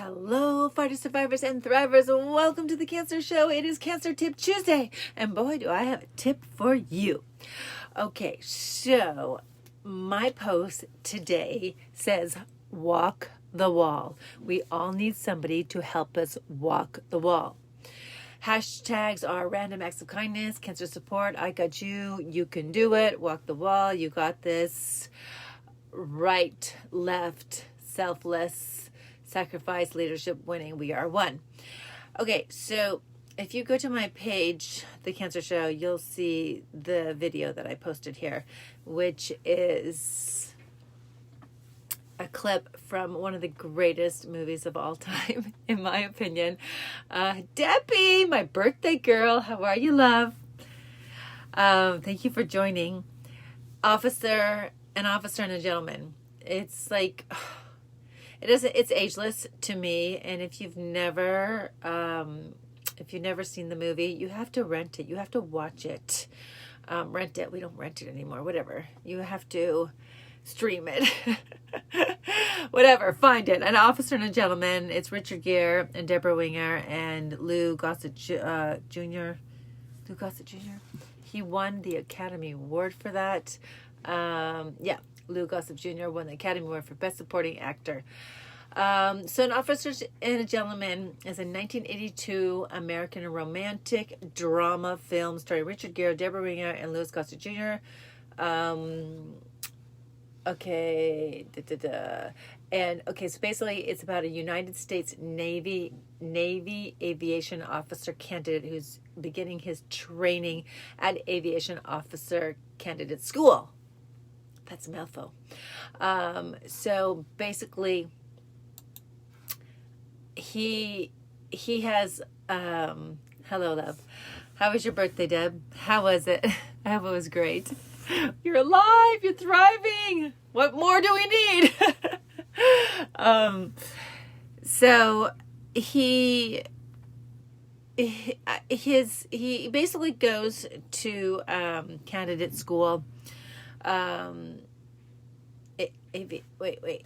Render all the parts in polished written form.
Hello, fighter survivors and thrivers. Welcome to the Cancer Show. It is Cancer Tip Tuesday. And boy, do I have a tip for you. Okay, so my post today says, walk the wall. We all need somebody to help us walk the wall. Hashtags are random acts of kindness, cancer support, I got you, you can do it, walk the wall, you got this, right, left, selfless, sacrifice, leadership, winning, we are one. Okay, so if you go to my page, The Cancer Show, you'll see the video that I posted here, which is a clip from one of the greatest movies of all time, in my opinion. Debbie, my birthday girl, how are you, love? Thank you for joining. An officer and a gentleman. It's like, it's ageless to me. And if you've never seen the movie, you have to rent it. You have to watch it. Rent it. We don't rent it anymore. Whatever. You have to stream it. Whatever, find it. An Officer and a Gentleman. It's Richard Gere and Deborah Winger and Lou Gossett Jr. Lou Gossett Jr. He won the Academy Award for that. Lou Gossett Jr. won the Academy Award for Best Supporting Actor. So An Officer and a Gentleman is a 1982 American romantic drama film starring Richard Gere, Deborah Winger, and Louis Gossett Jr. So basically it's about a United States Navy aviation officer candidate who's beginning his training at aviation officer candidate school. That's a mouthful. So basically he has, hello, love. How was your birthday, Deb? How was it? I hope it was great. You're alive. You're thriving. What more do we need? So he basically goes to candidate school.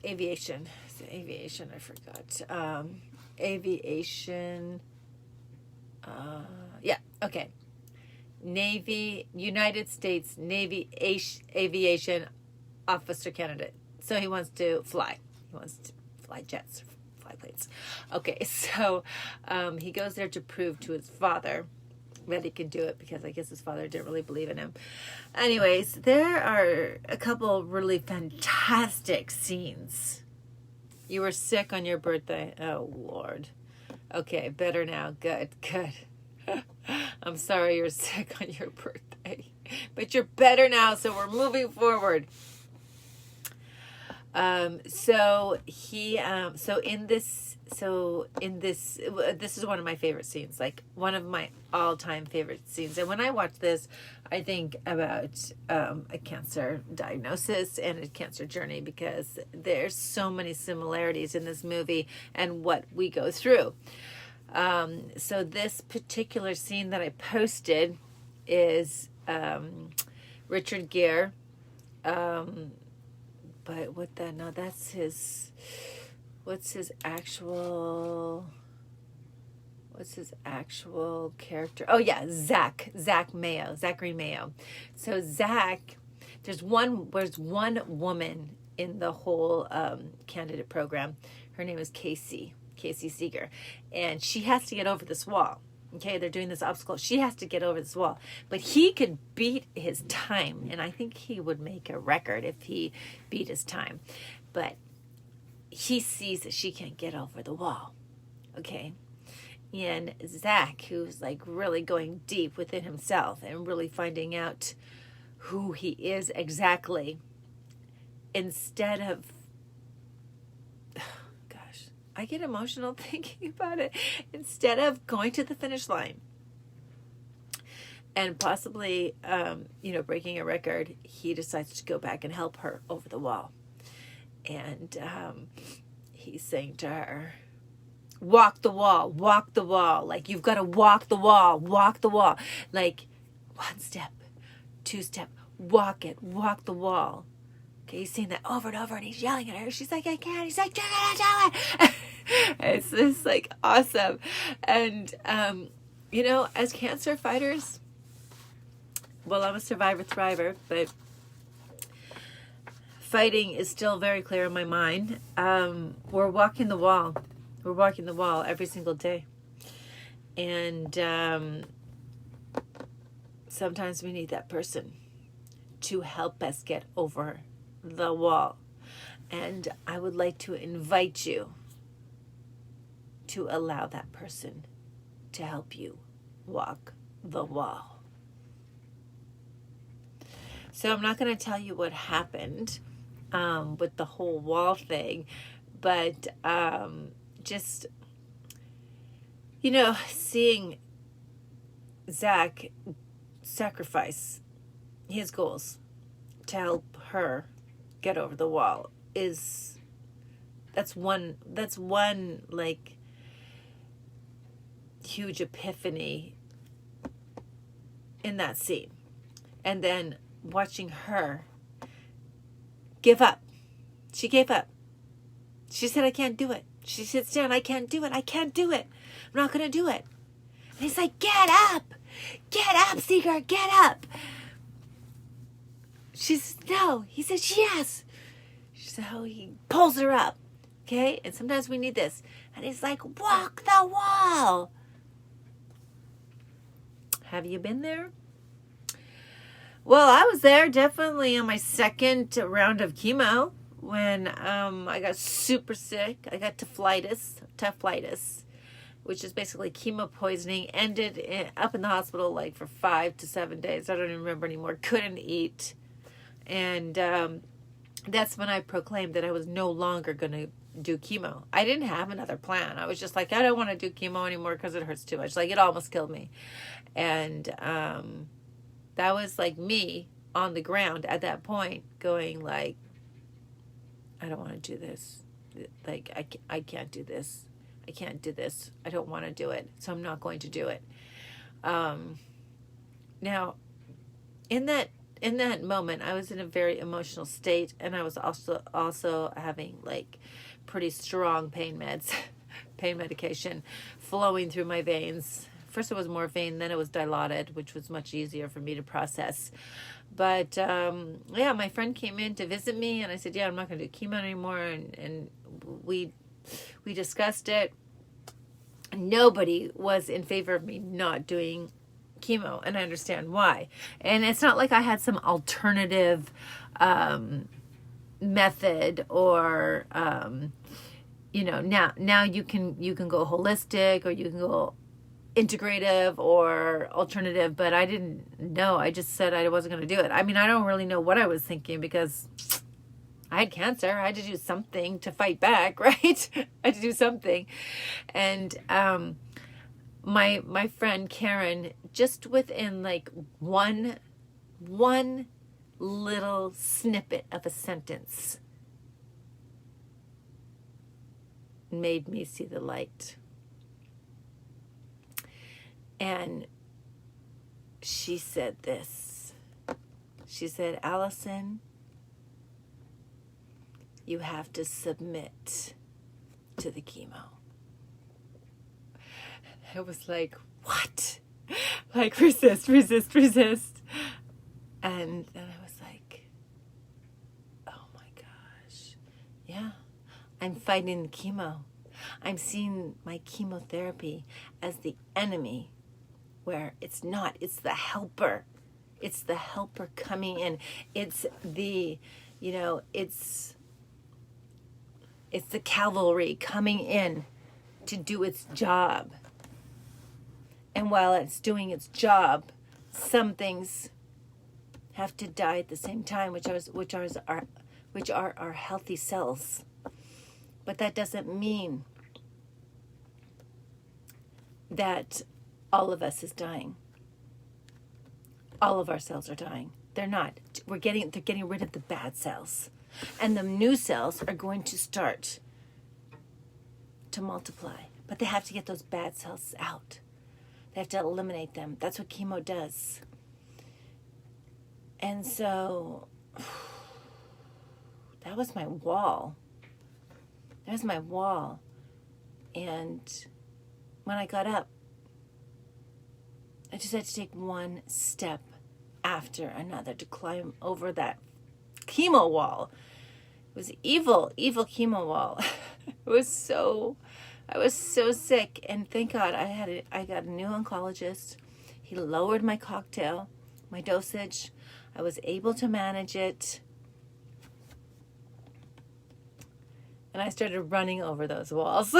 Aviation. Aviation. I forgot. Aviation. Okay. Navy, United States Navy aviation officer candidate. So he wants to fly. He wants to fly jets, fly planes. Okay, so he goes there to prove to his father that he can do it, because I guess his father didn't really believe in him. Anyways, there are a couple really fantastic scenes. You were sick on your birthday. Oh, Lord. Okay, better now. Good. I'm sorry you're sick on your birthday, but you're better now, so we're moving forward. This is one of my favorite scenes, like one of my all-time favorite scenes. And when I watch this, I think about a cancer diagnosis and a cancer journey, because there's so many similarities in this movie and what we go through. So this particular scene that I posted is Richard Gere. But what the, no, that's his, what's his actual character? Oh yeah, Zachary Mayo. So Zach, there's one woman in the whole candidate program. Her name is Casey Seeger, and she has to get over this wall. Okay, they're doing this obstacle. She has to get over this wall. But he could beat his time, and I think he would make a record if he beat his time. But he sees that she can't get over the wall. Okay? And Zach, who's like really going deep within himself and really finding out who he is exactly, instead of, I get emotional thinking about it. Instead of going to the finish line and possibly, breaking a record, he decides to go back and help her over the wall. And he's saying to her, walk the wall. Like, you've got to walk the wall. Like, 1 step, 2 step, walk the wall. Okay, he's saying that over and over, and he's yelling at her. She's like, I can't. He's like, you're gonna do it. It's is like awesome. And, you know, as cancer fighters, well, I'm a survivor thriver, but fighting is still very clear in my mind. We're walking the wall. We're walking the wall every single day. And sometimes we need that person to help us get over the wall. And I would like to invite you to allow that person to help you walk the wall. So I'm not going to tell you what happened with the whole wall thing, but just, you know, seeing Zach sacrifice his goals to help her get over the wall that's one like huge epiphany in that scene. And then watching her give up. She gave up. She said, I can't do it. She sits down, I can't do it. I can't do it. I'm not going to do it. And he's like, get up. Get up, Seeger. Get up. She says, no. He says, yes. So he pulls her up. Okay? And sometimes we need this. And he's like, walk the wall. Have you been there? Well, I was there definitely on my second round of chemo when I got super sick. I got tophitis, which is basically chemo poisoning. Ended up in the hospital like for 5 to 7 days. I don't even remember anymore. Couldn't eat. And that's when I proclaimed that I was no longer going to do chemo. I didn't have another plan. I was just like, I don't want to do chemo anymore because it hurts too much. Like, it almost killed me. And that was like me on the ground at that point going like, I don't want to do this. Like, I can't do this. I can't do this. I don't want to do it. So I'm not going to do it. Now, in that moment, I was in a very emotional state, and I was also having like pretty strong pain medication flowing through my veins. First it was morphine, then it was Dilaudid, which was much easier for me to process. But yeah, my friend came in to visit me, and I said, yeah, I'm not going to do chemo anymore, and we discussed it. Nobody was in favor of me not doing chemo, and I understand why. And it's not like I had some alternative method or you know, now you can go holistic, or you can go integrative or alternative, but I didn't know. I just said I wasn't going to do it. I mean, I don't really know what I was thinking because I had cancer. I had to do something to fight back, right? I had to do something. And my friend Karen, just within like one little snippet of a sentence, made me see the light. And she said this. She said, Allison, you have to submit to the chemo. I was like, what? Like, resist. And then I was like, oh my gosh. Yeah, I'm fighting the chemo. I'm seeing my chemotherapy as the enemy, where it's not. It's the helper. It's the helper coming in. It's the, you know, it's the cavalry coming in to do its job. And while it's doing its job, some things have to die at the same time, which are our healthy cells. But that doesn't mean that all of us is dying. All of our cells are dying. They're not. They're getting rid of the bad cells. And the new cells are going to start to multiply. But they have to get those bad cells out. They have to eliminate them. That's what chemo does. And so that was my wall. That was my wall. And when I got up, I just had to take one step after another to climb over that chemo wall. It was evil chemo wall. I was so sick, and thank God I got a new oncologist. He lowered my cocktail, my dosage. I was able to manage it. And I started running over those walls.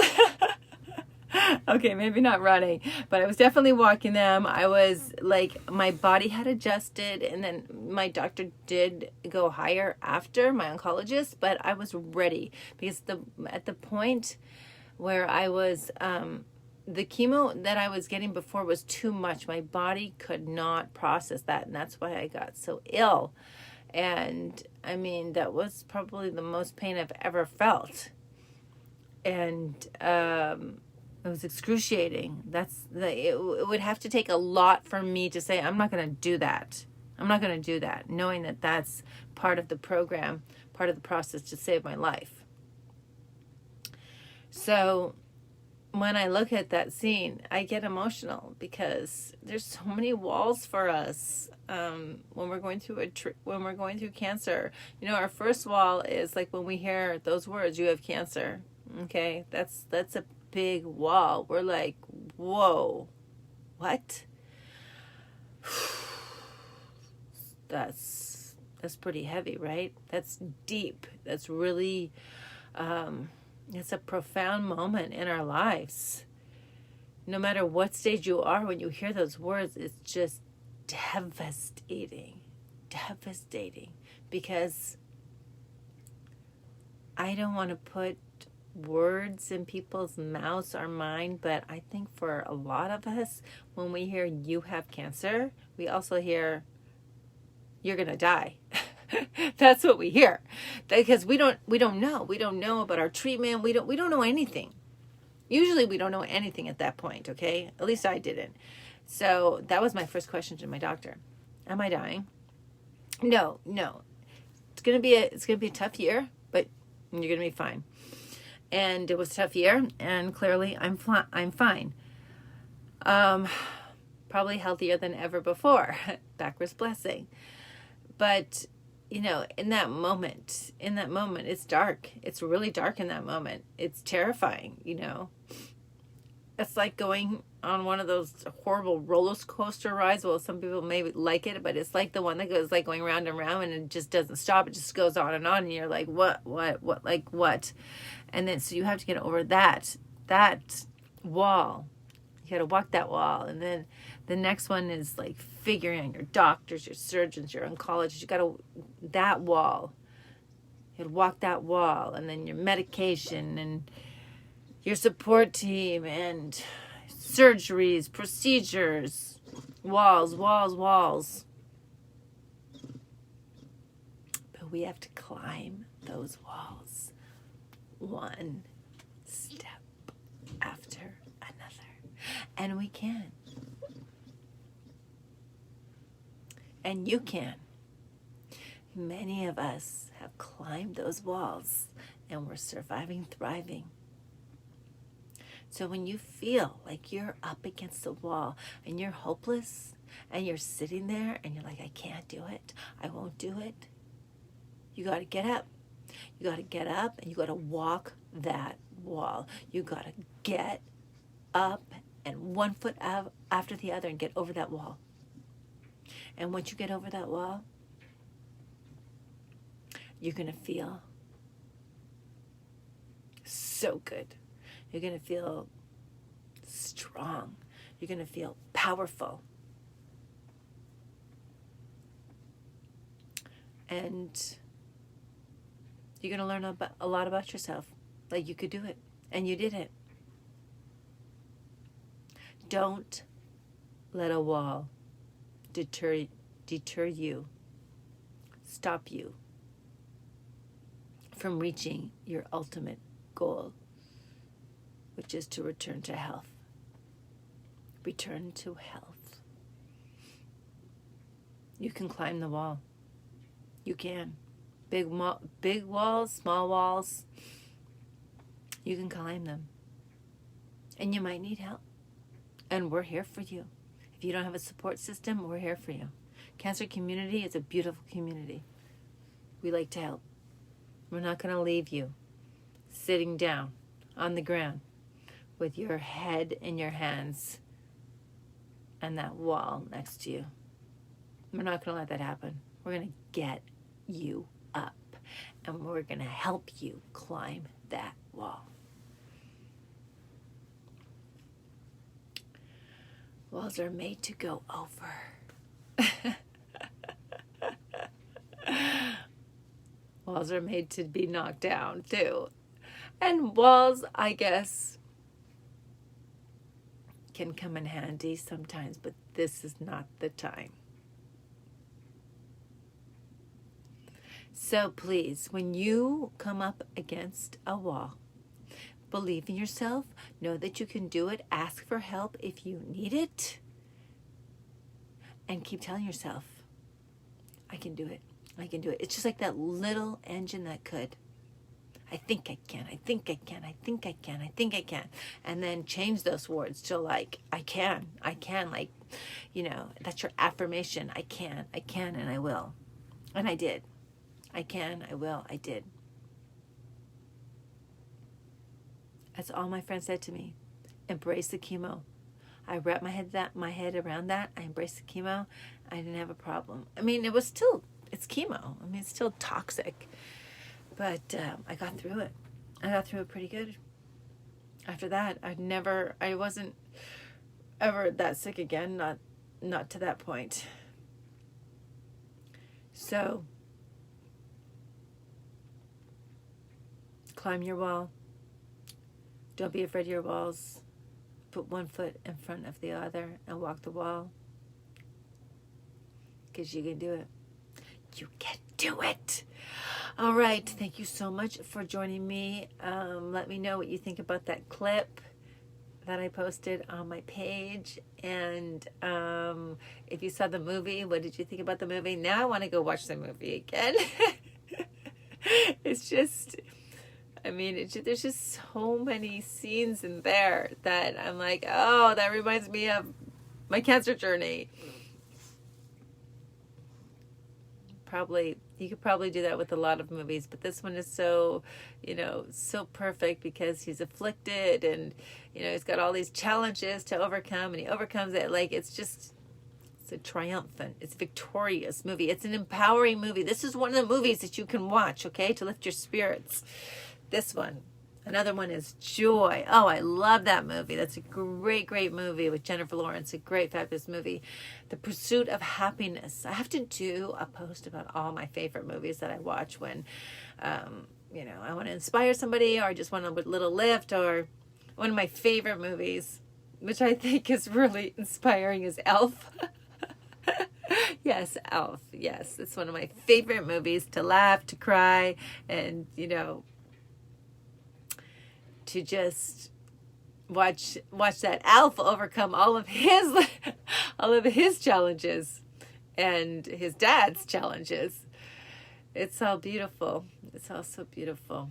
Okay, maybe not running, but I was definitely walking them. I was like, my body had adjusted, and then my doctor did go higher after, my oncologist, but I was ready because at the point where I was, the chemo that I was getting before was too much. My body could not process that, and that's why I got so ill. And I mean, that was probably the most pain I've ever felt. And it was excruciating. It would have to take a lot for me to say, I'm not going to do that. I'm not going to do that, knowing that that's part of the program, part of the process to save my life. So when I look at that scene, I get emotional because there's so many walls for us when we're going through cancer. You know, our first wall is like when we hear those words, "You have cancer." Okay, that's a big wall. We're like, whoa, what? That's pretty heavy, right? That's deep. That's really, it's a profound moment in our lives. No matter what stage you are, when you hear those words, it's just devastating, because I don't want to put words in people's mouths or mine, but I think for a lot of us, when we hear "you have cancer," we also hear "you're gonna die." That's what we hear, because we don't know about our treatment. We don't know anything. Usually we don't know anything at that point. Okay, at least I didn't. So that was my first question to my doctor: am I dying? No. It's gonna be a tough year, but you're gonna be fine. And it was a tough year, and clearly I'm fine. Probably healthier than ever before. Backwards blessing. But, you know, in that moment, it's dark. It's really dark in that moment. It's terrifying, you know. It's like going on one of those horrible roller coaster rides. Well, some people may like it, but it's like the one that goes like going round and round, and it just doesn't stop. It just goes on, and you're like, what, like what? And then, so you have to get over that wall. You got to walk that wall. And then the next one is like figuring out your doctors, your surgeons, your oncologists. You got to, that wall. You got to walk that wall. And then your medication and your support team and surgeries, procedures, walls. But we have to climb those walls, one step after another. And we can. And you can. Many of us have climbed those walls, and we're surviving, thriving. So when you feel like you're up against the wall and you're hopeless and you're sitting there and you're like, I can't do it, I won't do it, you got to get up. You got to get up and you got to walk that wall. You got to get up and one foot after the other and get over that wall. And once you get over that wall, you're going to feel so good. You're going to feel strong. You're going to feel powerful. And you're going to learn a lot about yourself. Like you could do it. And you did it. Don't let a wall deter you, stop you from reaching your ultimate goal, which is to return to health. Return to health. You can climb the wall. You can. Big walls, small walls. You can climb them. And you might need help. And we're here for you. If you don't have a support system, we're here for you. Cancer community is a beautiful community. We like to help. We're not going to leave you sitting down on the ground with your head in your hands and that wall next to you. We're not going to let that happen. We're going to get you up, and we're going to help you climb that wall. Walls are made to go over. Walls are made to be knocked down, too. And walls, I guess, can come in handy sometimes, but this is not the time. So please, when you come up against a wall, believe in yourself, know that you can do it, ask for help if you need it, and keep telling yourself, I can do it, I can do it. It's just like that little engine that could. I think I can, I think I can, I think I can, I think I can. And then change those words to like, I can, like, you know, that's your affirmation. I can, and I will. And I did. I can, I will, I did. That's all my friend said to me. Embrace the chemo. I wrapped my head around that. I embraced the chemo. I didn't have a problem. I mean, it's chemo. I mean, it's still toxic. But I got through it. I got through it pretty good. After that, I wasn't ever that sick again. Not to that point. So, climb your wall. Don't be afraid of your walls. Put one foot in front of the other and walk the wall. Because you can do it. You can do it. All right. Thank you so much for joining me. Let me know what you think about that clip that I posted on my page. And if you saw the movie, what did you think about the movie? Now I want to go watch the movie again. It's just... I mean, there's just so many scenes in there that I'm like, oh, that reminds me of my cancer journey. You could probably do that with a lot of movies, but this one is so, so perfect because he's afflicted and, he's got all these challenges to overcome and he overcomes it. Like, it's a triumphant, it's a victorious movie. It's an empowering movie. This is one of the movies that you can watch, okay, to lift your spirits. This one. Another one is Joy. Oh, I love that movie. That's a great, great movie with Jennifer Lawrence. A great, fabulous movie. The Pursuit of Happiness. I have to do a post about all my favorite movies that I watch when, I want to inspire somebody or I just want a little lift. Or one of my favorite movies, which I think is really inspiring, is Elf. Yes, Elf. Yes, it's one of my favorite movies to laugh, to cry, and, to just watch that Alf overcome all of his challenges and his dad's challenges. It's all beautiful. It's all so beautiful.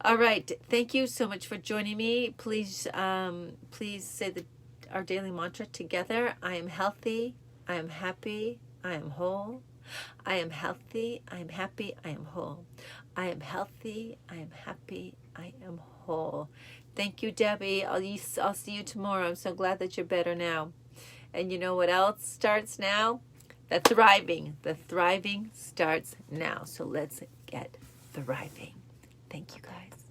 All right. Thank you so much for joining me. Please say our daily mantra together. I am healthy. I am happy. I am whole. I am healthy. I am happy. I am whole. I am healthy. I am happy. I am whole. Thank you, Debbie. I'll see you tomorrow. I'm so glad that you're better now. And you know what else starts now? The thriving. The thriving starts now. So let's get thriving. Thank you, guys.